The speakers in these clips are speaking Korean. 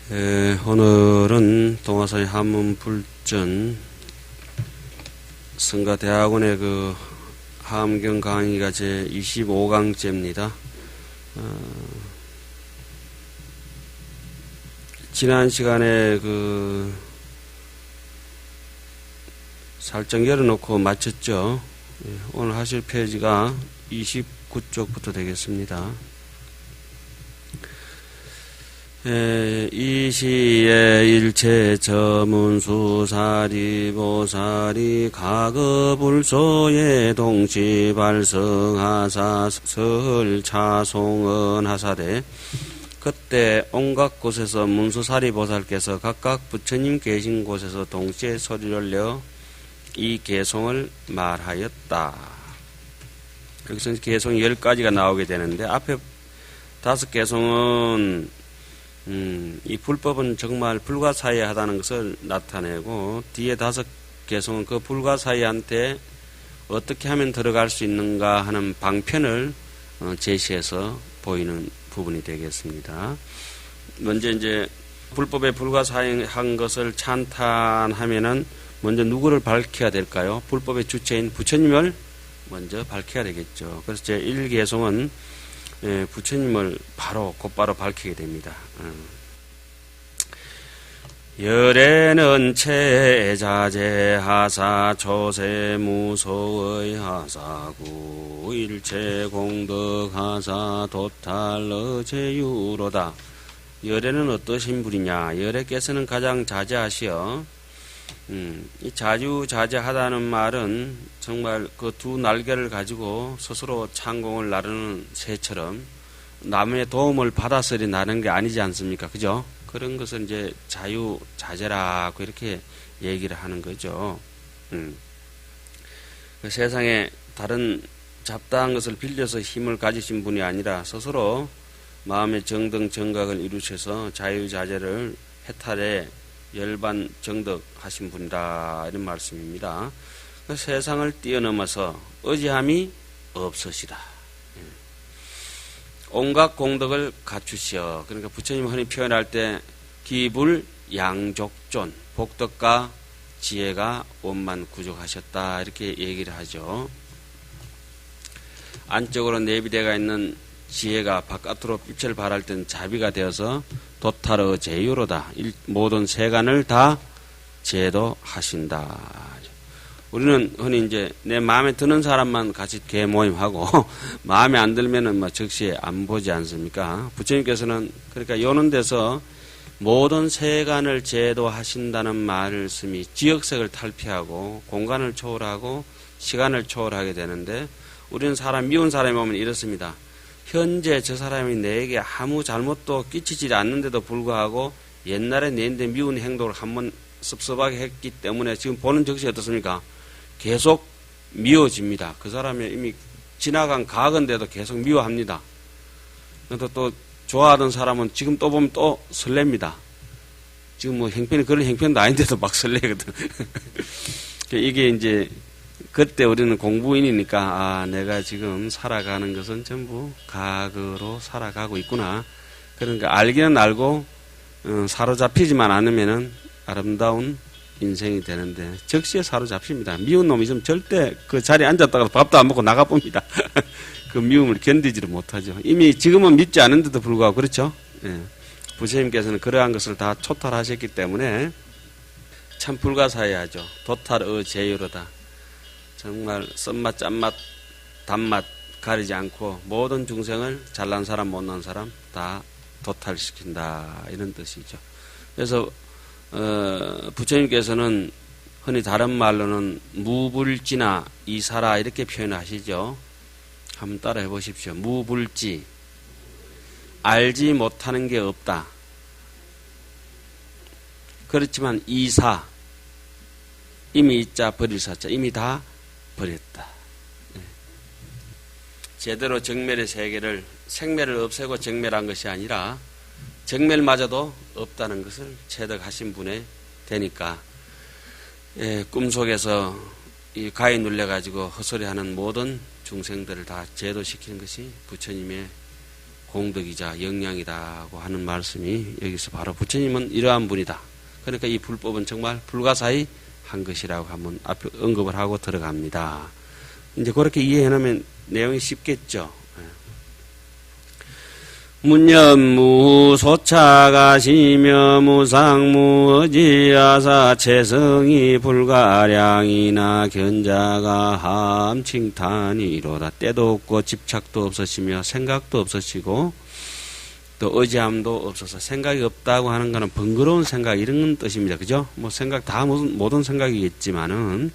오늘은 동화사의 한문불전 성가대학원의 그 하암경 강의가 제 25강째입니다. 지난 시간에 살짝 열어놓고 마쳤죠. 오늘 하실 페이지가 29쪽부터 되겠습니다. 이 시에 일체 저문수사리 보사리 가거불소에 동시발성하사 설차송언하사대 그때 온갖 곳에서 문수사리 보살께서 각각 부처님 계신 곳에서 동시에 소리를 내어 이 개송을 말하였다. 여기서 개송이 10가지가 나오게 되는데 앞에 5개송은 이 불법은 정말 불가사의하다는 것을 나타내고 뒤에 5개송은 그 불가사의한테 어떻게 하면 들어갈 수 있는가 하는 방편을 제시해서 보이는 부분이 되겠습니다. 먼저 이제 불법에 불가사의한 것을 찬탄하면은 먼저 누구를 밝혀야 될까요? 불법의 주체인 부처님을 먼저 밝혀야 되겠죠. 그래서 제 1개송은 부처님을 곧바로 밝히게 됩니다. 열애는 체자재하사 초세무소의 하사구 일체공덕하사 도탈러제유로다. 열애는 어떠신 분이냐? 열애께서는 가장 자제하시어 이 자주자재하다는 말은 정말 그 두 날개를 가지고 스스로 창공을 나르는 새처럼 남의 도움을 받아서리 나는 게 아니지 않습니까? 그죠? 그런 것을 이제 자유자재라고 이렇게 얘기를 하는 거죠. 그 세상에 다른 잡다한 것을 빌려서 힘을 가지신 분이 아니라 스스로 마음의 정등 정각을 이루셔서 자유자재를 해탈해 열반 정덕하신 분이라 이런 말씀입니다. 그 세상을 뛰어넘어서 의지함이 없으시다. 온갖 공덕을 갖추시어. 그러니까 부처님 흔히 표현할 때 기불 양족존 복덕과 지혜가 원만 구족하셨다 이렇게 얘기를 하죠. 안쪽으로 내비되어 있는 지혜가 바깥으로 빛을 발할 땐 자비가 되어서 도탈의 제유로다. 모든 세간을 다 제도하신다. 우리는 흔히 이제 내 마음에 드는 사람만 같이 개모임하고 마음에 안 들면은 즉시 안 보지 않습니까? 부처님께서는 그러니까 요는 데서 모든 세간을 제도하신다는 말씀이 지역색을 탈피하고 공간을 초월하고 시간을 초월하게 되는데 우리는 미운 사람이 오면 이렇습니다. 현재 저 사람이 내게 아무 잘못도 끼치지 않는데도 불구하고 옛날에 내인데 미운 행동을 한번 섭섭하게 했기 때문에 지금 보는 즉시 어떻습니까? 계속 미워집니다. 그 사람이 이미 지나간 과거인데도 계속 미워합니다. 또 좋아하던 사람은 지금 또 보면 또 설렙니다. 지금 형편이 그런 형편도 아닌데도 막 설레거든. 이게 이제 그때 우리는 공부인이니까 내가 지금 살아가는 것은 전부 과거로 살아가고 있구나. 그러니까 알기는 알고 사로잡히지만 않으면은 아름다운 인생이 되는데 적시에 사로잡힙니다. 미운 놈이 좀 절대 그 자리에 앉았다가 밥도 안 먹고 나가봅니다. 그 미움을 견디지를 못하죠. 이미 지금은 믿지 않은데도 불구하고 그렇죠. 예. 부처님께서는 그러한 것을 다 초탈하셨기 때문에 참 불가사의하죠. 도탈의 제유로다. 정말 쓴맛, 짠맛, 단맛 가리지 않고 모든 중생을 잘난 사람, 못난 사람 다 도탈시킨다 이런 뜻이죠. 그래서 부처님께서는 흔히 다른 말로는 무불지나 이사라 이렇게 표현하시죠. 한번 따라해 보십시오. 무불지 알지 못하는 게 없다. 그렇지만 이사 이미 이자 버릴 사자 이미 다 버렸다. 제대로 정멸의 세계를 생멸을 없애고 정멸한 것이 아니라 정멸마저도 없다는 것을 체득하신 분에 되니까 꿈속에서 이 가위 눌려가지고 헛소리하는 모든 중생들을 다 제도시키는 것이 부처님의 공덕이자 영양이다고 하는 말씀이 여기서 바로 부처님은 이러한 분이다. 그러니까 이 불법은 정말 불가사의 한 것이라고 한번 앞에 언급을 하고 들어갑니다. 이제 그렇게 이해해놓으면 내용이 쉽겠죠. 문념무 소차가시며 무상무어지아사 체성이 불가량이나 견자가 함칭탄이로다. 때도 없고 집착도 없으시며 생각도 없으시고 또 의지함도 없어서 생각이 없다고 하는 것은 번거로운 생각 이런 뜻입니다. 그죠? 뭐 생각 다 모든 생각이겠지만은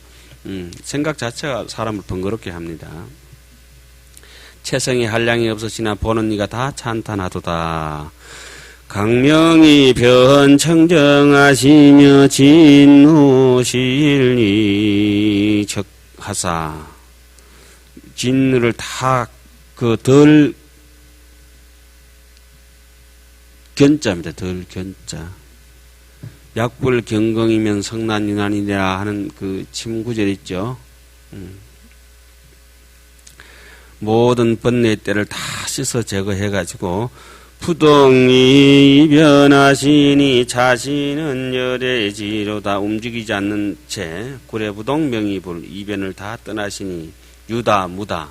생각 자체가 사람을 번거롭게 합니다. 체성이 한량이 없으시나 보는 이가 다 찬탄하도다. 강명이 변청정하시며 진누실리 적하사 진누를 다 그 덜 견자입니다. 덜 견자. 약불 경경이면 성난유난이라 하는 그 침구절 있죠. 모든 번뇌 때를 다 씻어 제거해가지고 부동이 변하시니 자신은 열애지로다. 움직이지 않는 채 구례부동 명의불 이변을 다 떠나시니 유다 무다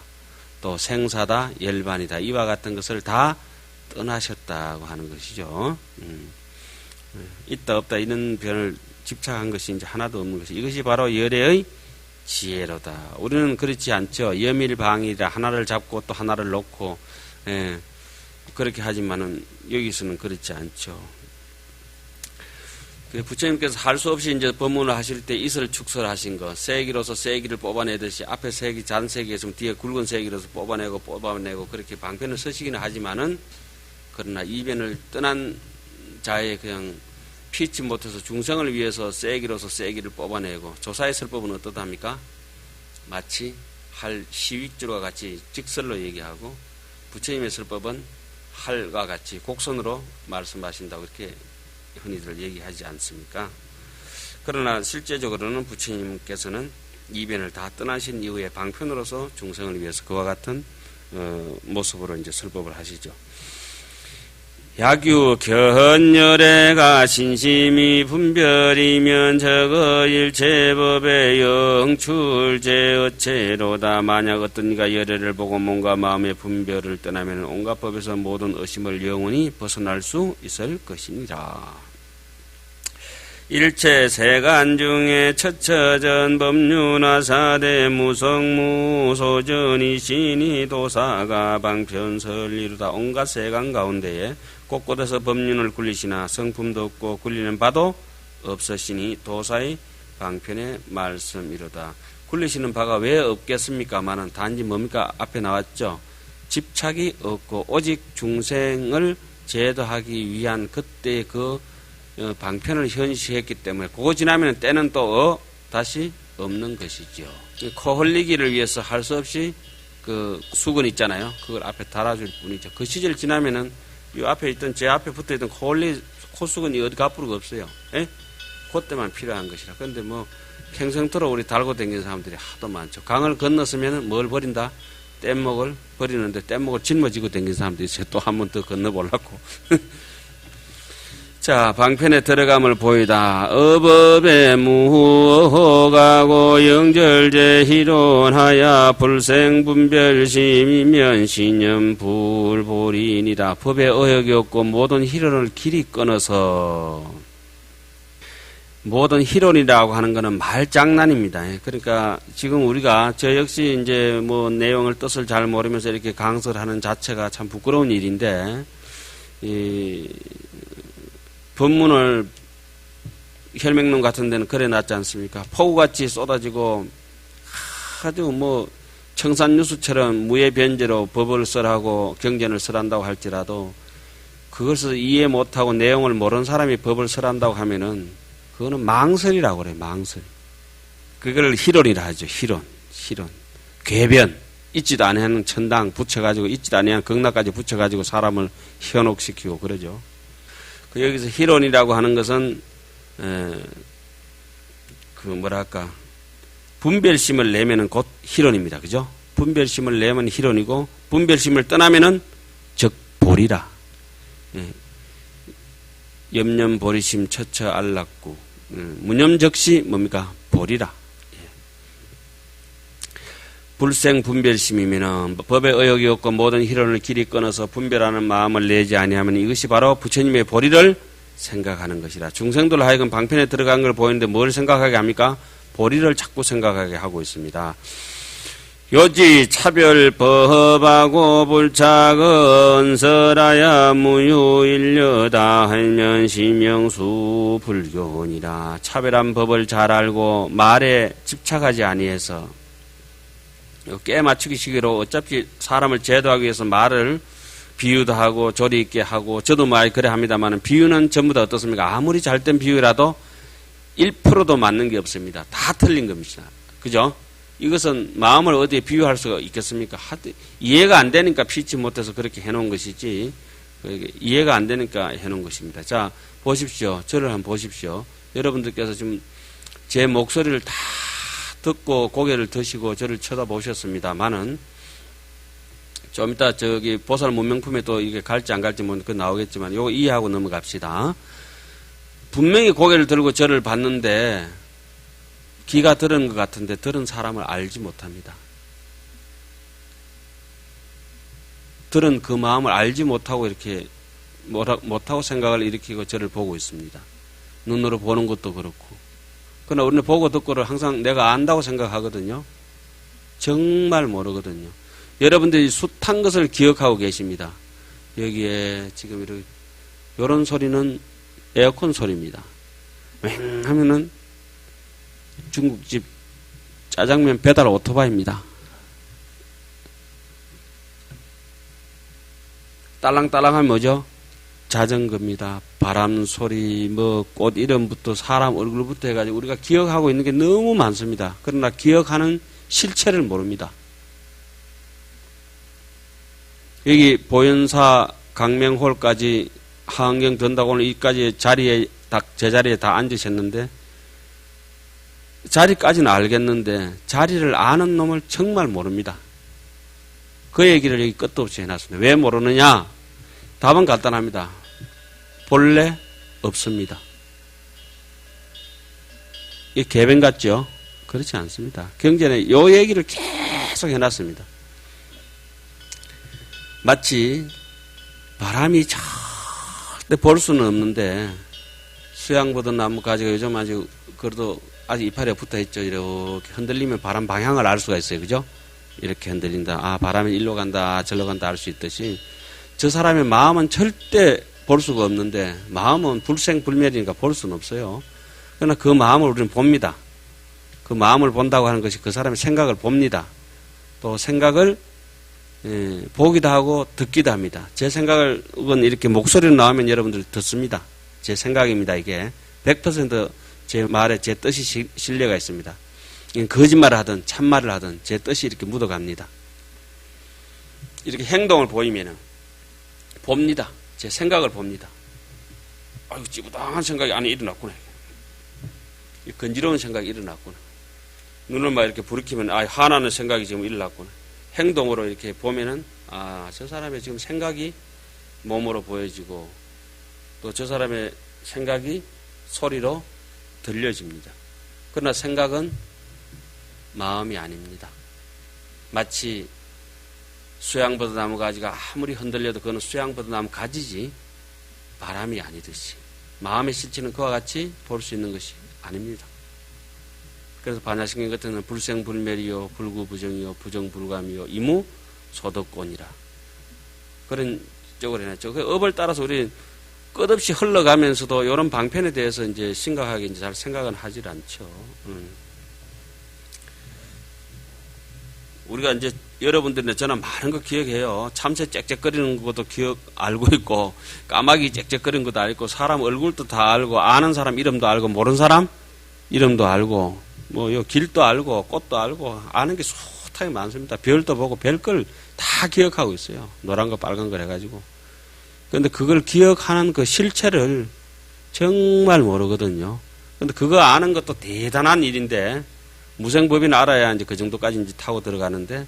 또 생사다 열반이다 이와 같은 것을 다 떠나셨다고 하는 것이죠. 있다 없다 이런 변을 집착한 것이 이제 하나도 없는 것이 이것이 바로 열애의 지혜로다. 우리는 그렇지 않죠. 염일방이라 하나를 잡고 또 하나를 놓고 그렇게 하지만은 여기서는 그렇지 않죠. 부처님께서 할 수 없이 이제 법문을 하실 때 이슬 축설하신 거, 세기로서 세기를 뽑아내듯이 앞에 세기 잔세기 있으면 뒤에 굵은 세기로서 뽑아내고 그렇게 방편을 쓰시기는 하지만은 그러나 이변을 떠난 자의 그냥 피치 못해서 중생을 위해서 세기로서 세기를 뽑아내고 조사의 설법은 어떻답니까? 마치 할 시윗줄과 같이 직설로 얘기하고 부처님의 설법은 할과 같이 곡선으로 말씀하신다고 이렇게 흔히들 얘기하지 않습니까? 그러나 실제적으로는 부처님께서는 이변을 다 떠나신 이후에 방편으로서 중생을 위해서 그와 같은 모습으로 이제 설법을 하시죠. 야규 견열애가 신심이 분별이면 저거 일체법의 영출제어체로다. 만약 어떤 이가 열애를 보고 몸과 마음의 분별을 떠나면 온갖 법에서 모든 의심을 영원히 벗어날 수 있을 것이니라. 일체 세간 중에 처처전 법륜화 사대 무성무 소전이시니 도사가 방편설리루다. 온갖 세간 가운데에 곳곳에서 법륜을 굴리시나 성품도 없고 굴리는 바도 없으시니 도사의 방편의 말씀이로다. 굴리시는 바가 왜 없겠습니까마는 단지 뭡니까? 앞에 나왔죠. 집착이 없고 오직 중생을 제도하기 위한 그때의 그 방편을 현시했기 때문에 그거 지나면 때는 또 다시 없는 것이죠. 코 흘리기를 위해서 할 수 없이 그 수건 있잖아요. 그걸 앞에 달아줄 뿐이죠. 그 시절 지나면은 이 앞에 있던 제 앞에 붙어있던 코수건이 어디 가쁘르가 없어요. 예? 그때만 필요한 것이라. 그런데 뭐 평생토록 우리 달고 다니는 사람들이 하도 많죠. 강을 건넜으면 뭘 버린다? 뗏목을 버리는데 뗏목을 짊어지고 다니는 사람들이 있어요. 또 한 번 더 건너보려고. 자, 방편에 들어감을 보이다. 어법에 무호가고 영절제 희론하야 불생분별심이면 신념불불이니라. 법에 어역이 없고 모든 희론을 길이 끊어서 모든 희론이라고 하는 것은 말장난입니다. 그러니까 지금 우리가 저 역시 이제 뭐 내용을 뜻을 잘 모르면서 이렇게 강설하는 자체가 참 부끄러운 일인데 법문을 혈맹론 같은 데는 그래 놨지 않습니까? 폭우같이 쏟아지고 아주 뭐 청산유수처럼 무예변제로 법을 설하고 경전을 설한다고 할지라도 그것을 이해 못하고 내용을 모르는 사람이 법을 설한다고 하면은 그거는 망설이라고 그래요. 망설. 그걸 희론이라 하죠. 희론. 궤변. 있지도 않은 천당 붙여가지고 있지도 않은 극락까지 붙여가지고 사람을 현혹시키고 그러죠. 그 여기서 희론이라고 하는 것은 분별심을 내면은 곧 희론입니다. 그죠? 분별심을 내면 희론이고 분별심을 떠나면은 즉 보리라. 예. 염염 보리심 처처 알락구. 무념적시 뭡니까? 보리라. 예. 불생 분별심이면은 법에 의욕이 없고 모든 희론을 길이 끊어서 분별하는 마음을 내지 아니하면 이것이 바로 부처님의 보리를 생각하는 것이라. 중생들 하여금 방편에 들어간 걸 보이는데 뭘 생각하게 합니까? 보리를 자꾸 생각하게 하고 있습니다. 요지 차별 법하고 불착은 설하야 무유일려다 할면 심영수 불교니라. 차별한 법을 잘 알고 말에 집착하지 아니해서 깨 맞추기 시기로 어차피 사람을 제도하기 위해서 말을 비유도 하고 조리 있게 하고 저도 말 그래 합니다만 비유는 전부 다 어떻습니까? 아무리 잘된 비유라도 1%도 맞는 게 없습니다. 다 틀린 겁니다. 그죠? 이것은 마음을 어디에 비유할 수가 있겠습니까? 이해가 안 되니까 피치 못해서 그렇게 해놓은 것이지 이해가 안 되니까 해놓은 것입니다. 자, 보십시오. 저를 한번 보십시오. 여러분들께서 지금 제 목소리를 다 듣고 고개를 드시고 저를 쳐다보셨습니다만은 좀 이따 저기 보살 문명품에 또 이게 갈지 안 갈지 뭐 그 나오겠지만 요거 이해하고 넘어갑시다. 분명히 고개를 들고 저를 봤는데 귀가 들은 것 같은데 들은 사람을 알지 못합니다. 들은 그 마음을 알지 못하고 이렇게 못하고 생각을 일으키고 저를 보고 있습니다. 눈으로 보는 것도 그렇고. 그러나 우리는 보고 듣고를 항상 내가 안다고 생각하거든요. 정말 모르거든요. 여러분들이 숱한 것을 기억하고 계십니다. 여기에 지금 이렇게 이런 소리는 에어컨 소리입니다. 왱 하면은 중국집 짜장면 배달 오토바이입니다. 딸랑딸랑하면 뭐죠? 자전거입니다. 바람 소리, 뭐 꽃 이름부터 사람 얼굴부터 해가지고 우리가 기억하고 있는 게 너무 많습니다. 그러나 기억하는 실체를 모릅니다. 여기 보현사 강명홀까지 하안경 든다고 오늘 이까지 자리에 제자리에 다 앉으셨는데 자리까지는 알겠는데 자리를 아는 놈을 정말 모릅니다. 그 얘기를 여기 끝도 없이 해놨습니다. 왜 모르느냐? 답은 간단합니다. 본래 없습니다. 이게 개변 같죠? 그렇지 않습니다. 경전에 요 얘기를 계속 해놨습니다. 마치 바람이 절대 볼 수는 없는데 수양보던 나무 가지가 요즘 아주 그래도 아직 이파리가 붙어있죠. 이렇게 흔들리면 바람 방향을 알 수가 있어요. 그죠? 이렇게 흔들린다. 아, 바람이 일로 간다, 절로 간다 알 수 있듯이 저 사람의 마음은 절대 볼 수가 없는데 마음은 불생불멸이니까 볼 수는 없어요. 그러나 그 마음을 우리는 봅니다. 그 마음을 본다고 하는 것이 그 사람의 생각을 봅니다. 또 생각을 보기도 하고 듣기도 합니다. 제 생각은 이렇게 목소리로 나오면 여러분들 듣습니다. 제 생각입니다. 이게 100% 제 말에 제 뜻이 실려가 있습니다. 거짓말을 하든 참말을 하든 제 뜻이 이렇게 묻어갑니다. 이렇게 행동을 보이면은 봅니다. 제 생각을 봅니다. 아이고 찌부당한 생각이 안에 일어났구나. 건지러운 생각이 일어났구나. 눈을 막 이렇게 부르키면 아, 화나는 생각이 지금 일어났구나. 행동으로 이렇게 보면은 아, 저 사람의 지금 생각이 몸으로 보여지고 또 저 사람의 생각이 소리로 들려집니다. 그러나 생각은 마음이 아닙니다. 마치 수양버섯 나무 가지가 아무리 흔들려도 그거는 수양버섯 나무 가지지 바람이 아니듯이 마음의 실체는 그와 같이 볼 수 있는 것이 아닙니다. 그래서 반야신경 같은 경우는 불생불멸이요 불구부정이요 부정불감이요 이무소득권이라 그런 쪽으로 해놨죠. 그 업을 따라서 우리 끝없이 흘러가면서도 이런 방편에 대해서 이제 심각하게 이제 잘 생각은 하질 않죠. 우리가 이제 여러분들이나 저는 많은 거 기억해요. 참새 짹짹거리는 것도 알고 있고 까마귀 짹짹거리는 것도 알고 사람 얼굴도 다 알고 아는 사람 이름도 알고 모르는 사람 이름도 알고 뭐 요 길도 알고 꽃도 알고 아는 게 숱하게 많습니다. 별도 보고 별걸 다 기억하고 있어요. 노란 거 빨간 거 해가지고. 그런데 그걸 기억하는 그 실체를 정말 모르거든요. 그런데 그거 아는 것도 대단한 일인데 무생법인 알아야 이제 그 정도까지 이제 타고 들어가는데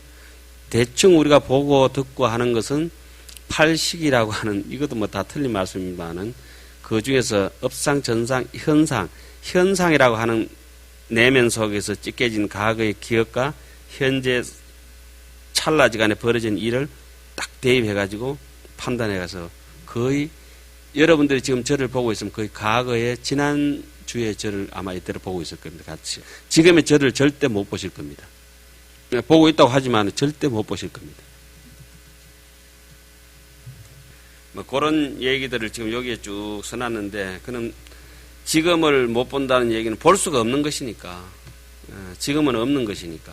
대충 우리가 보고 듣고 하는 것은 팔식이라고 하는, 이것도 뭐 다 틀린 말씀입니다만은, 그 중에서 업상, 전상, 현상이라고 하는 내면 속에서 찢겨진 과거의 기억과 현재 찰나지간에 벌어진 일을 딱 대입해가지고 판단해가서 거의 여러분들이 지금 저를 보고 있으면 거의 과거의 지난주에 저를 아마 이때로 보고 있을 겁니다. 같이. 지금의 저를 절대 못 보실 겁니다. 보고 있다고 하지만 절대 못 보실 겁니다. 뭐 그런 얘기들을 지금 여기에 쭉 써놨는데, 그는 지금을 못 본다는 얘기는 볼 수가 없는 것이니까, 지금은 없는 것이니까,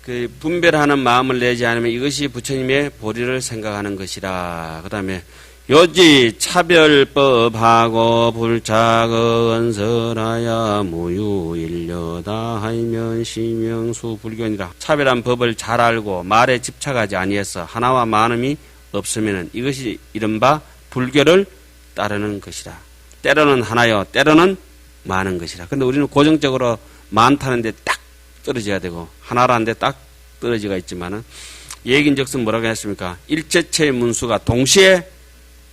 그 분별하는 마음을 내지 않으면 이것이 부처님의 보리를 생각하는 것이라. 그 다음에 요지 차별법하고 불착언설하야 무유일려다 하면 시명수 불견이라. 차별한 법을 잘 알고 말에 집착하지 아니해서 하나와 많음이 없으면 이것이 이른바 불교를 따르는 것이라. 때로는 하나요, 때로는 많은 것이라. 근데 우리는 고정적으로 많다는데 딱 떨어져야 되고 하나라는데 딱 떨어지가 있지만은, 얘긴즉슨 뭐라고 했습니까? 일체체의 문수가 동시에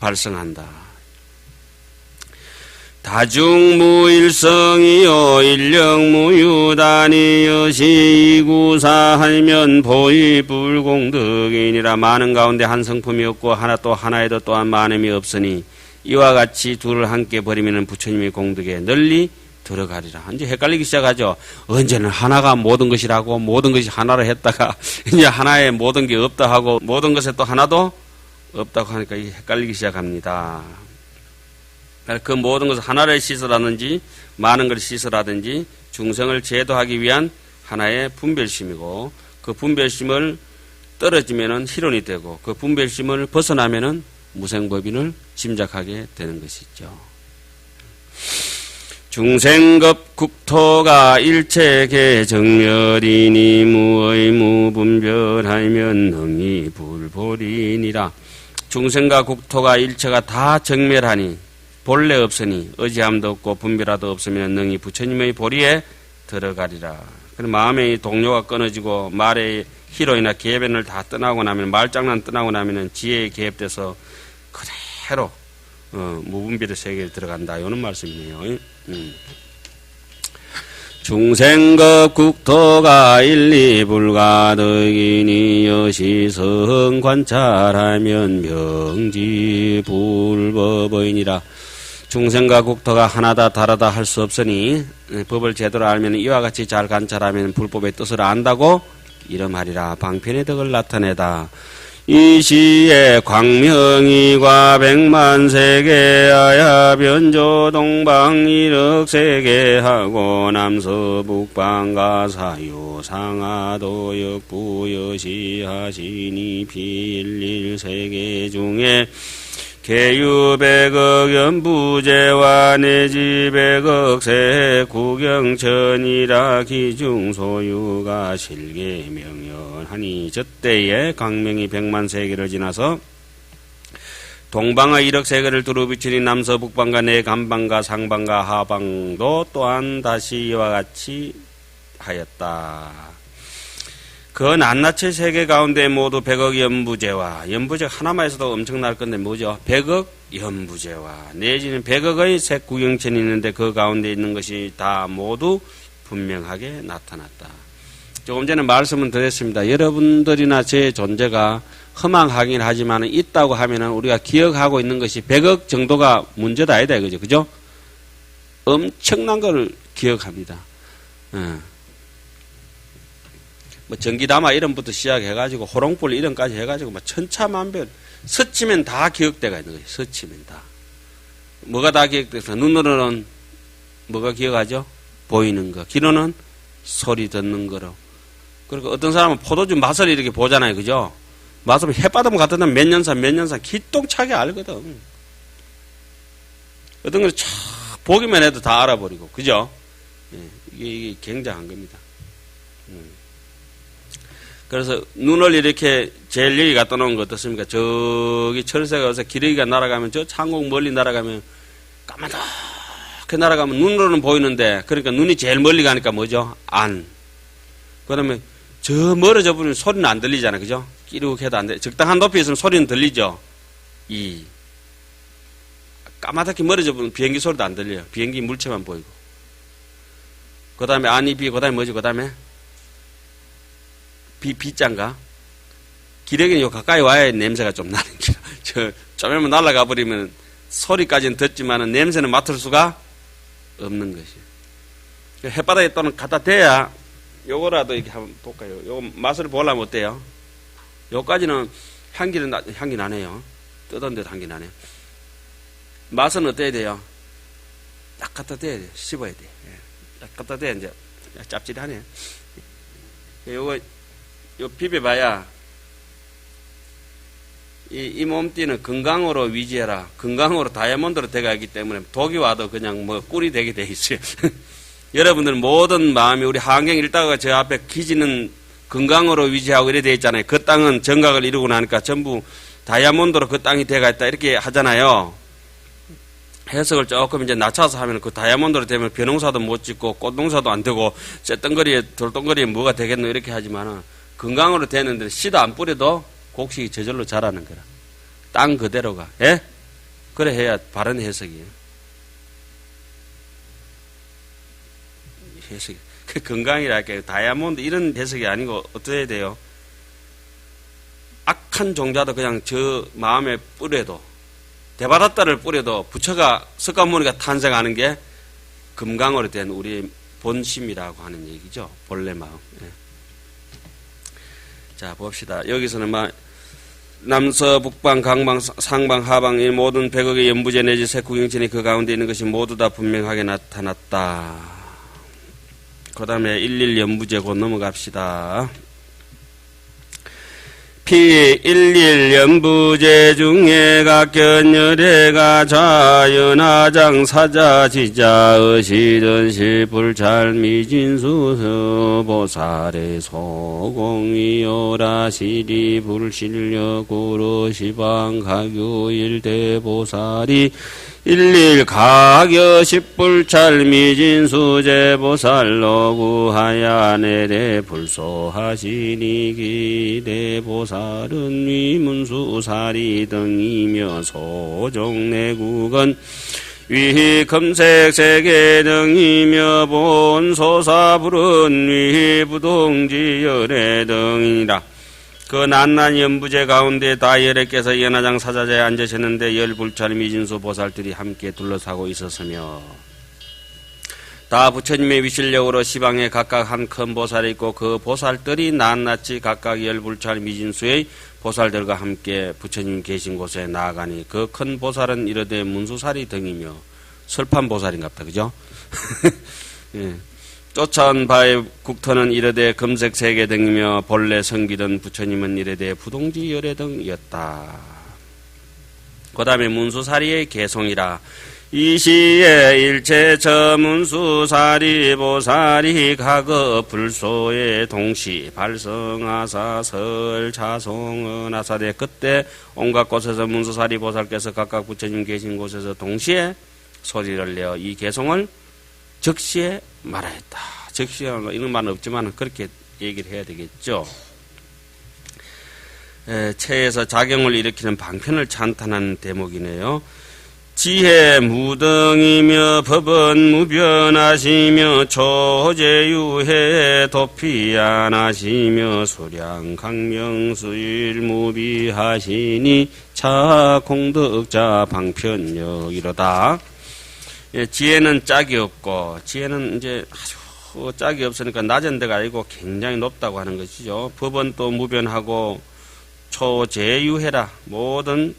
발생한다. 다중무일성이요 일령무유단이여 시구사하면 보이불공덕이니라. 많은 가운데 한 성품이 없고 하나 또 하나에도 또한 많음이 없으니 이와 같이 둘을 함께 버리면 부처님의 공덕에 널리 들어가리라. 이제 헷갈리기 시작하죠. 언제는 하나가 모든 것이라고, 모든 것이 하나로 했다가 이제 하나에 모든 게 없다 하고 모든 것에 또 하나도 없다고 하니까 헷갈리기 시작합니다. 그 모든 것을 하나를 씻으라든지 많은 걸 씻으라든지 중생을 제도하기 위한 하나의 분별심이고, 그 분별심을 떨어지면은 희론이 되고, 그 분별심을 벗어나면은 무생법인을 짐작하게 되는 것이죠. 중생급 국토가 일체계 정멸이니 무의무분별하면 능히 불보리니라. 중생과 국토가 일체가 다 정멸하니 본래 없으니 의지함도 없고 분별함도 없으면 능히 부처님의 보리에 들어가리라. 그럼 마음의 동료가 끊어지고 말의 희로이나 계변을 다 떠나고 나면, 말장난 떠나고 나면은 지혜에 개입돼서 그대로 무분별의 세계에 들어간다. 이런 말씀이네요. 중생급 국토가 일리불가득이니 여시성 관찰하면 명지불법이니라. 중생과 국토가 하나다 다르다 할 수 없으니 법을 제대로 알면 이와 같이 잘 관찰하면 불법의 뜻을 안다고 이름하리라. 방편의 덕을 나타내다. 이 시에 광명이과 백만세계하야 변조 동방 일억세계하고 남서북방가 사유 상하도 역부 여시하시니 비일일세계 중에 계유 백억 연부제와 내지 백억세 구경천이라 기중소유가 실계명연하니 저때에 광명이 100만세계를 지나서 동방의 1억세계를 두루비치니 남서북방과 내간방과 상방과 하방도 또한 다시 이와 같이 하였다. 그 낱낱의 세계 가운데 모두 100억 연부제와, 연부제 하나만 해서도 엄청날 건데 뭐죠? 100억 연부제와 내지는 100억의 색구경천이 있는데 그 가운데 있는 것이 다 모두 분명하게 나타났다. 조금 전에 말씀은 드렸습니다. 여러분들이나 제 존재가 허망하긴 하지만 있다고 하면은 우리가 기억하고 있는 것이 100억 정도가 문제다 아니다 이거죠. 그죠? 엄청난 걸 기억합니다. 뭐 전기담화 이름부터 시작해가지고 호롱불 이름까지 해가지고 뭐 천차만별, 스치면 다 기억대가 있는 거예요. 스치면 다. 뭐가 다 기억돼서 눈으로는 뭐가 기억하죠? 보이는 거. 귀로는 소리 듣는 거로. 그리고 어떤 사람은 포도주 맛을 이렇게 보잖아요. 그죠? 맛을 햇바닥 갖다 놓으면 몇 년산 기똥차게 알거든. 어떤 걸 쫙 보기만 해도 다 알아버리고. 그죠? 예, 이게 굉장한 겁니다. 그래서 눈을 이렇게 제일 여기 갖다 놓은 거 어떻습니까? 저기 철새가 어서 기러기가 날아가면 저 창공 멀리 날아가면 까마득하게 날아가면 눈으로는 보이는데, 그러니까 눈이 제일 멀리 가니까 뭐죠? 안. 그 다음에 저 멀어져 버리면 소리는 안 들리잖아. 그죠? 끼룩해도 안 돼. 적당한 높이에 있으면 소리는 들리죠? 까마득히 멀어져 버리면 비행기 소리도 안 들려요. 비행기 물체만 보이고. 그 다음에 아니, 그 다음에 뭐지? 그 다음에 비자인가? 기러기는 요 가까이 와야 냄새가 좀 나는 기라. 좀만 날아가 버리면 소리까지는 듣지만은 냄새는 맡을 수가 없는 것이에요. 햇바닥에 또는 갖다 대야 요거라도 이렇게 한번 볼까요? 요거 맛을 보려면 어때요? 요까지는 향기 나네요. 뜨던데도 향기 나네요. 맛은 어때야 돼요? 딱 갖다 대야 돼요. 씹어야 돼요. 딱 갖다 대야 이제 짭짤하네. 요거 비벼봐야 이 몸띠는 건강으로 위지해라. 건강으로 다이아몬드로 돼가기 때문에 독이 와도 그냥 뭐 꿀이 되게 돼 있어요. 여러분들 모든 마음이 우리 한경 읽다가 저 앞에 기지는 건강으로 위지하고 이래 돼 있잖아요. 그 땅은 정각을 이루고 나니까 전부 다이아몬드로 그 땅이 돼가 있다 이렇게 하잖아요. 해석을 조금 이제 낮춰서 하면 그 다이아몬드로 되면 벼농사도 못 짓고 꽃농사도 안 되고 쇳덩거리에 돌덩거리에 뭐가 되겠노 이렇게 하지만 건강으로 되는데 씨도 안 뿌려도 곡식이 저절로 자라는 거라. 땅 그대로가. 예? 그래 해야 바른 해석이에요. 해석이. 그 건강이랄까 다이아몬드 이런 해석이 아니고 어떻게 돼요? 악한 종자도 그냥 저 마음에 뿌려도 대바닷다를 뿌려도 부처가 석가모니가 탄생하는 게 금강으로 된 우리의 본심이라고 하는 얘기죠. 본래 마음. 예. 자 봅시다. 여기서는 남서 북방 강방 상방 하방 이 모든 백억의 연부제 내지 색구경천이 그 가운데 있는 것이 모두 다 분명하게 나타났다. 그 다음에 11 연부제 곧 넘어갑시다. 피11 연부제 중에 각견열애가 자연하장 사자지자 의시전시 불찰미진수 보살의 소공이오라 시리 불실력 구로시방 가교일대보살이 11 가교 십불찰 미진수제 보살로 구하야 내래 불소하시니 기대 보살은 위문수사리 등이며 소종내국은 위히 금색세계 등이며 본소사불은 위히 부동지열애 등이라. 그 난난 연부제 가운데 다열애께서 연화장 사자자에 앉으셨는데 열불찰 미진수 보살들이 함께 둘러싸고 있었으며 다 부처님의 위실력으로 시방에 각각 한 큰 보살이 있고 그 보살들이 낱낱이 각각 열불찰 미진수의 보살들과 함께 부처님 계신 곳에 나아가니 그 큰 보살은 이르되 문수사리 등이며 설판보살인갑다. 그죠? 예. 쫓아온 바의 국토는 이르되 금색세계 등이며 본래 성기던 부처님은 이르되 부동지열애 등이었다. 그 다음에 문수사리의 개송이라. 이 시에 일체 저 문수사리 보살이 가거 불소에 동시 발성하사 설자송은 하사되 그때 온갖 곳에서 문수사리 보살께서 각각 부처님 계신 곳에서 동시에 소리를 내어 이 개송을 적시에 말하였다. 적시에 이런 말은 없지만 그렇게 얘기를 해야 되겠죠. 체에서 작용을 일으키는 방편을 찬탄하는 대목이네요. 지혜 무등이며 법은 무변하시며 초제유해 도피안하시며 수량 강명수일 무비하시니 차공덕자 방편력이로다. 예, 지혜는 짝이 없고 지혜는 이제 아주 짝이 없으니까 낮은 데가 아니고 굉장히 높다고 하는 것이죠. 법은 또 무변하고 초제유해라. 모든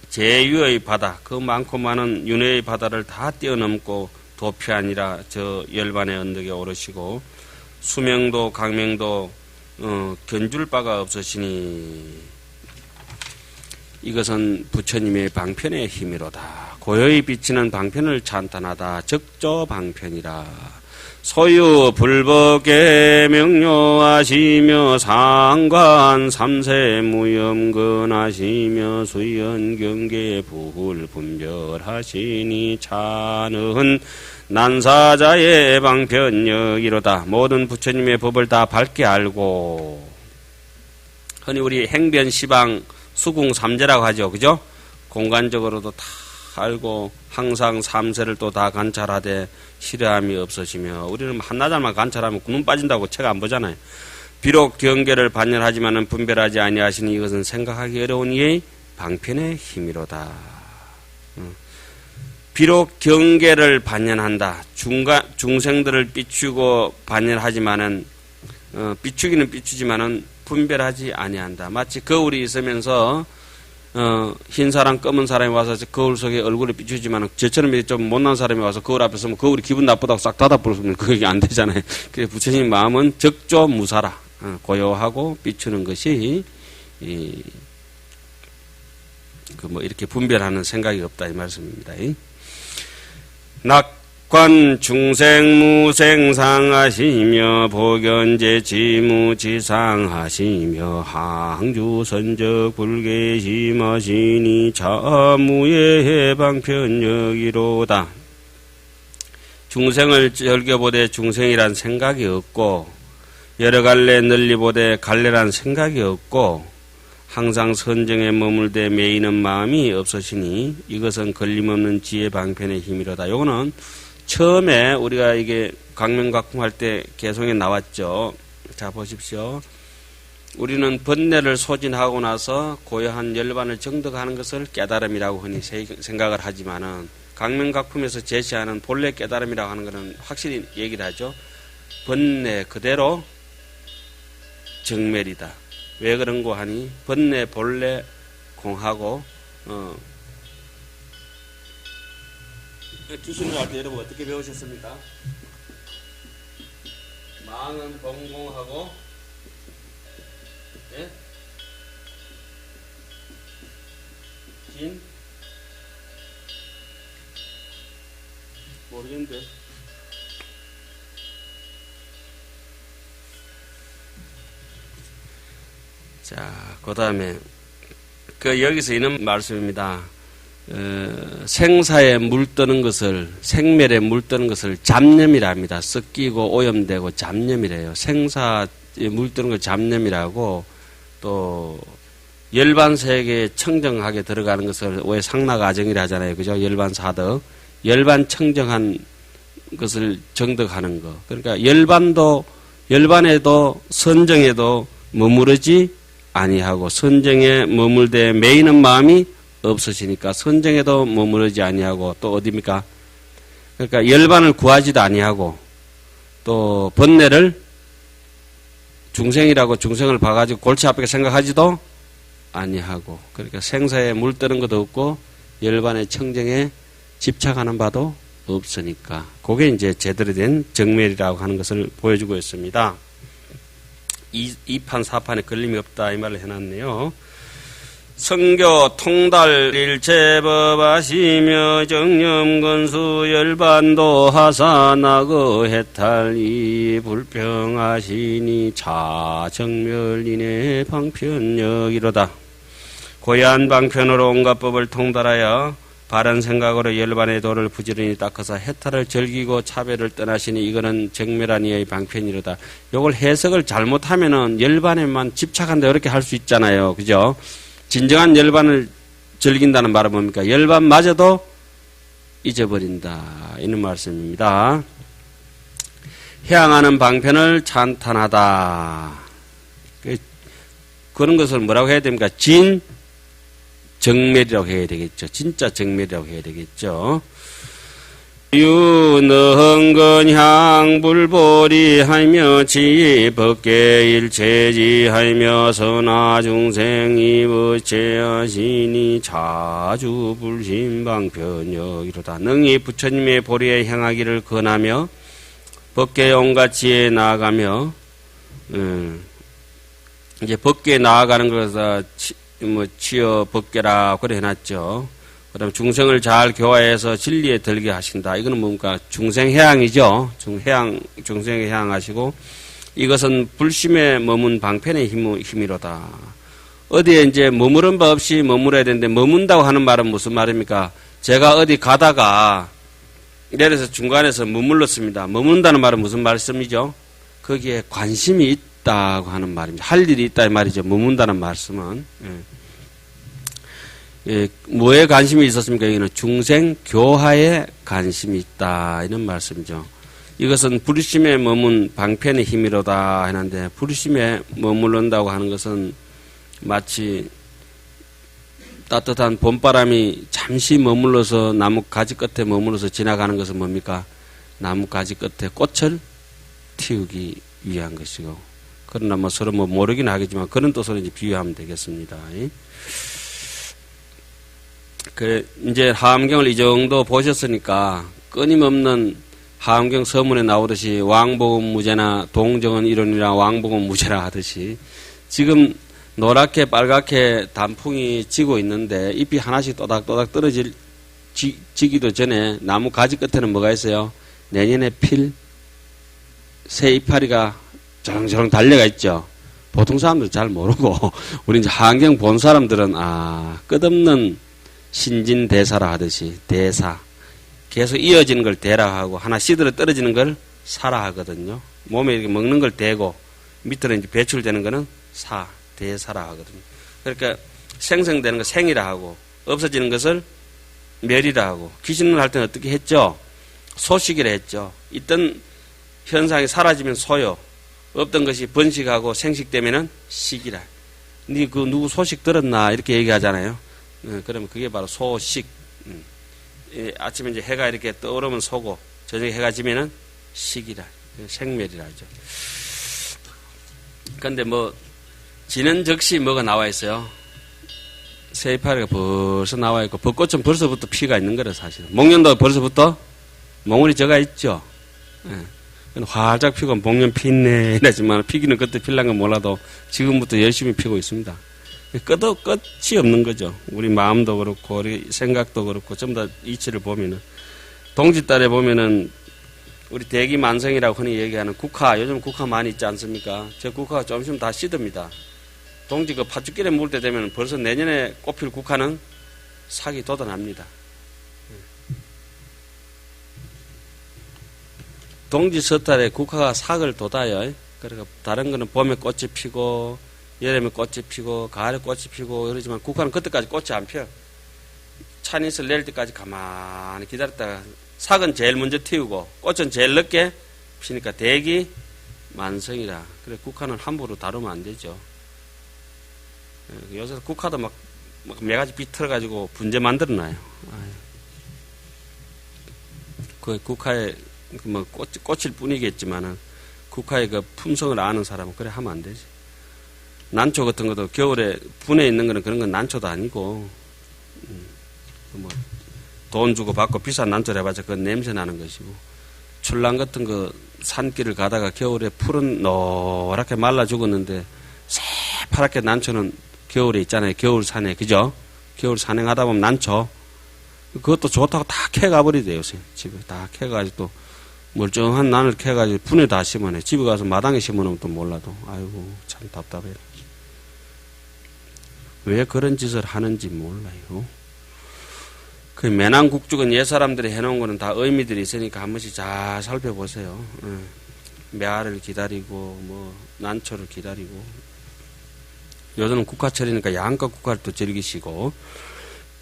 제유의 바다, 그 많고 많은 윤회의 바다를 다 뛰어넘고 도피 아니라 저 열반의 언덕에 오르시고 수명도 강명도 견줄 바가 없으시니 이것은 부처님의 방편의 힘이로다. 고요히 비치는 방편을 찬탄하다. 적조 방편이라. 소유 불법계 명료하시며 상관 삼세 무염근하시며 수연 경계 부hl 분별하시니 차는 난사자의 방편여기로다. 모든 부처님의 법을 다 밝게 알고, 흔히 우리 행변 시방 수궁 삼재라고 하죠. 그죠? 공간적으로도 다 알고 항상 삼세를 또 다 관찰하되 실해함이 없어지며, 우리는 한나절만 관찰하면 눈 빠진다고 책 안 보잖아요. 비록 경계를 반열하지만은 분별하지 아니하시니 이것은 생각하기 어려운 이의 방편의 힘이로다. 비록 경계를 반연한다. 중생들을 비추고 반연하지만은 비추기는 비추지만은 분별하지 아니한다. 마치 거울이 있으면서 흰 사람, 검은 사람이 와서 거울 속에 얼굴을 비추지만, 저처럼 좀 못난 사람이 와서 거울 앞에 서면 거울이 기분 나쁘다고 싹 닫아버리면 그게 안 되잖아요. 그래서 부처님 마음은 적조무사라. 고요하고 비추는 것이, 이렇게 분별하는 생각이 없다. 이 말씀입니다. 낙관 중생무생상하시며 보견제 지무지상하시며 항주 선적 불계심하시니 자무의 방편여기로다. 중생을 즐겨보되 중생이란 생각이 없고, 여러 갈래 널리 보되 갈래란 생각이 없고, 항상 선정에 머물되 매이는 마음이 없으시니 이것은 걸림없는 지혜 방편의 힘이로다. 요거는 처음에 우리가 이게 강명각품 할 때 개송에 나왔죠. 자, 보십시오. 우리는 번뇌를 소진하고 나서 고요한 열반을 정득하는 것을 깨달음이라고 흔히 생각을 하지만은, 강명각품에서 제시하는 본래 깨달음이라고 하는 것은 확실히 얘기를 하죠. 번뇌 그대로 정멸이다. 왜 그런고 하니, 번뇌 본래 공하고, 주술을 할 때 여러분 어떻게 배우셨습니까? 망은 범공하고, 예? 진? 모르겠는데. 자, 그 다음에, 여기서 있는 말씀입니다. 생사에 물드는 것을, 생멸에 물드는 것을 잡념이라 합니다. 섞이고 오염되고 잡념이래요. 생사에 물드는 걸 잡념이라고, 또, 열반세계에 청정하게 들어가는 것을 왜 상락아정이라 하잖아요. 그죠? 열반사덕. 열반 청정한 것을 정득하는 거. 그러니까 열반에도 선정에도 머무르지 아니하고, 선정에 머물되 매이는 마음이 없으시니까 선정에도 머무르지 아니하고, 또 어디입니까? 그러니까 열반을 구하지도 아니하고, 또 번뇌를 중생이라고 중생을 봐가지고 골치 아프게 생각하지도 아니하고, 그러니까 생사에 물드는 것도 없고 열반의 청정에 집착하는 바도 없으니까, 그게 이제 제대로 된 정멸이라고 하는 것을 보여주고 있습니다. 2판 4판에 걸림이 없다 이 말을 해놨네요. 성교 통달 일체법하시며 정념건수 열반도 하사나거 해탈이 불평하시니 자정멸인의 방편여기로다. 고야한 방편으로 온갖 법을 통달하여 바른 생각으로 열반의 도를 부지런히 닦아서 해탈을 즐기고 차별을 떠나시니 이거는 정멸한 이의 방편이로다. 요걸 해석을 잘못하면은 열반에만 집착한다 이렇게 할 수 있잖아요. 그죠? 진정한 열반을 즐긴다는 말은 뭡니까? 열반마저도 잊어버린다. 이런 말씀입니다. 향하는 방편을 찬탄하다. 그런 것을 뭐라고 해야 됩니까? 정멸이라고 해야 되겠죠. 진짜 정멸이라고 해야 되겠죠. 유능건향 불보리하며 지법계 일체지하며 선화중생이 어체하시니 자주불신방편여기로다. 능히 부처님의 보리에 향하기를 권하며 법계의 온갖 지혜에 나아가며, 이제 법계에 나아가는 것을 치여 법계라고 그래 해놨죠. 그 다음에 중생을 잘 교화해서 진리에 들게 하신다. 이거는 뭡니까? 중생해양이죠. 중생에 해양하시고, 이것은 불심에 머문 방편의 힘이로다. 어디에 이제 머무른 바 없이 머물어야 되는데, 머문다고 하는 말은 무슨 말입니까? 제가 어디 가다가, 내려서 중간에서 머물렀습니다. 머문다는 말은 무슨 말씀이죠? 거기에 관심이 있다고 하는 말입니다. 할 일이 있다 이 말이죠. 머문다는 말씀은. 뭐에 관심이 있었습니까? 여기는 중생 교화에 관심이 있다 이런 말씀이죠. 이것은 부르심에 머문 방편의 힘이로다 하는데, 부르심에 머무른다고 하는 것은 마치 따뜻한 봄바람이 잠시 머물러서 나무 가지 끝에 머물러서 지나가는 것은 뭡니까? 나무 가지 끝에 꽃을 틔우기 위한 것이고, 그러나 뭐 서로 뭐 모르긴 하겠지만 그런 뜻으로 이제 비유하면 되겠습니다. 이제 하암경을 이 정도 보셨으니까 끊임없는 하암경 서문에 나오듯이 왕복은 무죄나 동정은 이론이라 왕복은 무죄라 하듯이 지금 노랗게 빨갛게 단풍이 지고 있는데 잎이 하나씩 또닥또닥 지기도 전에 나무 가지 끝에는 뭐가 있어요? 내년에 필 새 이파리가 저렁저렁 달려가 있죠. 보통 사람들은 잘 모르고 우리 이제 하암경 본 사람들은 끝없는 신진대사라 하듯이 대사, 계속 이어지는 걸 대라 하고 하나 시들어 떨어지는 걸 사라 하거든요. 몸에 이렇게 먹는 걸 대고 밑으로 이제 배출되는 거는 대사라 하거든요. 그러니까 생성되는 거 생이라 하고 없어지는 것을 멸이라 하고, 귀신을 할 때는 어떻게 했죠? 소식이라 했죠. 있던 현상이 사라지면 소요, 없던 것이 번식하고 생식되면은 식이라. 니 그 누구 소식 들었나 이렇게 얘기하잖아요. 그러면 그게 바로 소식. 아침에 이제 해가 이렇게 떠오르면 소고 저녁에 해가 지면은 식이라, 생멸이라 하죠. 그런데 뭐 지는 즉시 뭐가 나와 있어요? 새 이파리가 벌써 나와 있고 벚꽃은 벌써부터 피가 있는 거라 사실은. 목련도 벌써부터 몽울이 져가 있죠. 활짝 피고 목련 피네 이러지만 피기는 그때 필란 건 몰라도 지금부터 열심히 피고 있습니다. 끝이 없는 거죠. 우리 마음도 그렇고 우리 생각도 그렇고 전부 다 이치를 보면은, 동짓달에 보면은 우리 대기만성이라고 흔히 얘기하는 국화, 요즘 국화 많이 있지 않습니까? 저 국화가 좀 있으면 다 시듭니다. 동지 그 팥죽길에 물 때 되면 벌써 내년에 꽃필 국화는 사기 돋아납니다. 동지 서탈에 국화가 sak을 돋아요. 그러니까 다른 거는 봄에 꽃이 피고 여름에 꽃이 피고 가을에 꽃이 피고 그러지만 국화는 그때까지 꽃이 안 펴. 찬이슬 내릴 때까지 가만히 기다렸다가 sak은 제일 먼저 틔우고 꽃은 제일 늦게 피니까 대기 만성이라. 그래 국화는 함부로 다루면 안 되죠. 요새 국화도 막 매가지 비틀어가지고 분재 만들어놔요. 그 국화에 뭐 꽃일 뿐이겠지만은 국화의 그 품성을 아는 사람은 그래 하면 안 되지. 난초 같은 것도 겨울에 분해 있는 거는 그런 건 난초도 아니고, 뭐 돈 주고 받고 비싼 난초를 해봤자 그건 냄새 나는 것이고, 출랑 같은 거 산길을 가다가 겨울에 풀은 노랗게 말라 죽었는데 새파랗게 난초는 겨울에 있잖아요. 겨울 산에, 그죠? 겨울 산행하다 보면 난초 그것도 좋다고 다 캐가버리대요. 집에 다 캐가지고 또 멀쩡한 난을 캐가지고 분에 다 심어내. 집에 가서 마당에 심어놓으면 또 몰라도 아이고 참 답답해요. 왜 그런 짓을 하는지 몰라요. 그 매난국죽은 옛 사람들이 해놓은 거는 다 의미들이 있으니까 한 번씩 잘 살펴보세요. 매화를 기다리고 뭐 난초를 기다리고, 요즘은 국화철이니까 양껏 국화를 또 즐기시고,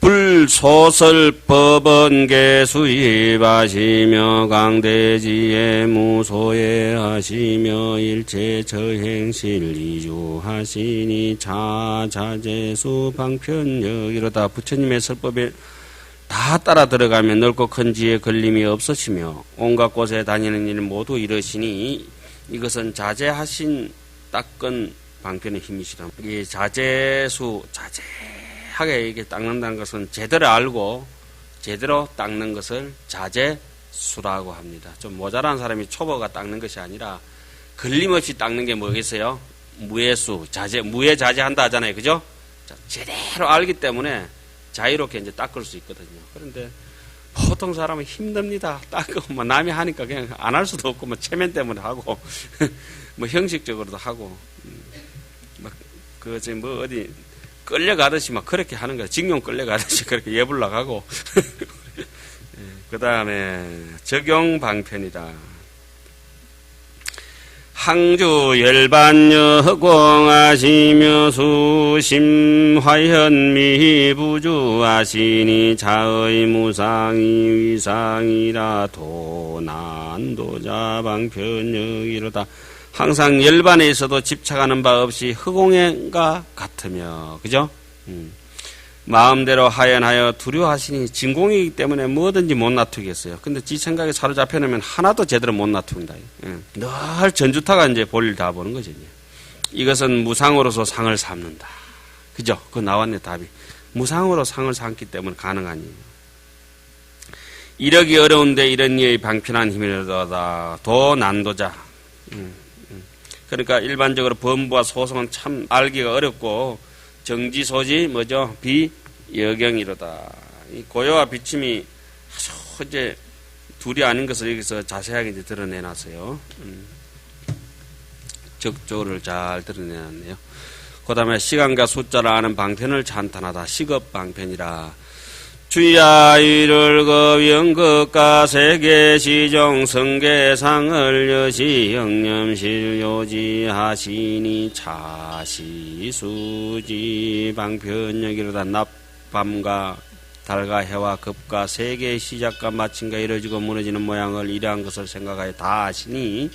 불소설 법원 개수입하시며 강대지에 무소에 하시며 일체 저행실 이주하시니 자자재수 방편역. 이러다 부처님의 설법에 다 따라 들어가면 넓고 큰 지에 걸림이 없으시며 온갖 곳에 다니는 일 모두 이러시니 이것은 자제하신 닦은 방편의 힘이시다. 이 자제수, 자제하게 이게 닦는다는 것은 제대로 알고 제대로 닦는 것을 자제수라고 합니다. 좀 모자란 사람이 초보가 닦는 것이 아니라 걸림없이 닦는 게 뭐겠어요? 무예수, 자제, 무예 자제한다 하잖아요. 그죠? 제대로 알기 때문에 자유롭게 이제 닦을 수 있거든요. 그런데 보통 사람은 힘듭니다. 닦고, 뭐 남이 하니까 그냥 안 할 수도 없고, 뭐 체면 때문에 하고, 뭐 형식적으로도 하고, 지금 뭐 어디 끌려가듯이 막 그렇게 하는 거야. 징용 끌려가듯이 그렇게 예불나가고. 그 다음에 적용 방편이다. 항주 열반여 공하시며 수심화현미 부주하시니 자의 무상이 위상이라 도난도자 방편역이로다. 항상 열반에 있어도 집착하는 바 없이 허공과 같으며, 그죠? 마음대로 하연하여 두려워하시니 진공이기 때문에 뭐든지 못 놔두겠어요. 근데 지 생각에 사로잡혀 놓으면 하나도 제대로 못 놔둔다. 늘 전주타가 이제 볼일 다 보는 거죠. 이것은 무상으로서 상을 삼는다. 그죠? 그거 나왔네, 답이. 무상으로 상을 삼기 때문에 가능하니. 이러기 어려운데 이런 이의 방편한 힘이로다. 도난도자. 그러니까 일반적으로 범부와 소송은 참 알기가 어렵고, 정지소지 뭐죠? 비여경이로다. 이 고요와 비침이 아주 이제 둘이 아닌 것을 여기서 자세하게 이제 드러내놨어요. 적조를 잘 드러내놨네요. 그 다음에 시간과 숫자를 아는 방편을 찬탄하다. 시급 방편이라. 주야위를 거영극가 세계시종 성계상을 여시 영념실요지하시니 차시수지 방편역이로다. 낮밤과 달과 해와 급과 세계의 시작과 마침과 이루어지고 무너지는 모양을 이러한 것을 생각하여 다 아시니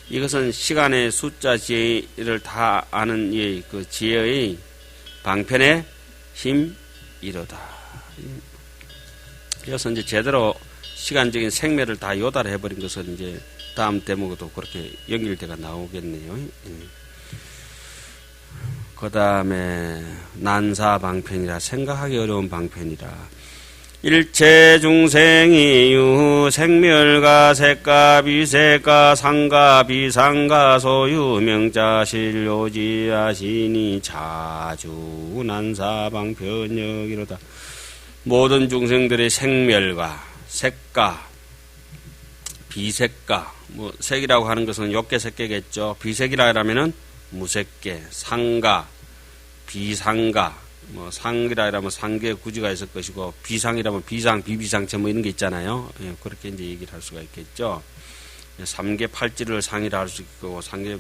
이것은 시간의 숫자 지혜를 다 아는 그 지혜의 방편의 힘이로다. 그래서 이제 제대로 시간적인 생매를 다 요달해버린 것은 이제 다음 대목에도 그렇게 연결돼가 나오겠네요. 그 다음에 난사 방편이라. 생각하기 어려운 방편이라. 일체 중생이 유 생멸과 색가 비색가 상가 비상가 소유 명자 실료지하시니 자주 난사 방편역이로다. 모든 중생들의 생멸과 색가 비색가, 뭐 색이라고 하는 것은 욕계 색계겠죠. 비색이라 하면은 무색계, 상가, 비상가, 뭐 상이라면 상계 구지가 있을 것이고 비상이라면 비상, 비비상체 뭐 이런 게 있잖아요. 예, 그렇게 이제 얘기를 할 수가 있겠죠. 삼계 팔지를 상이라 할 수 있고 상계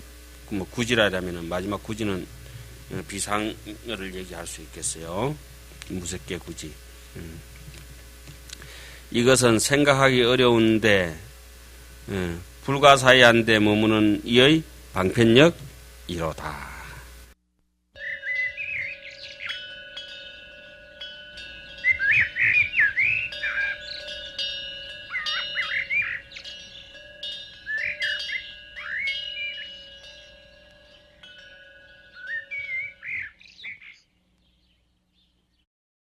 뭐 구지라 하면은 마지막 구지는 비상을 얘기할 수 있겠어요. 무색계 구지. 이것은 생각하기 어려운데 불가사의한데 머무는 이의 방편역 이로다.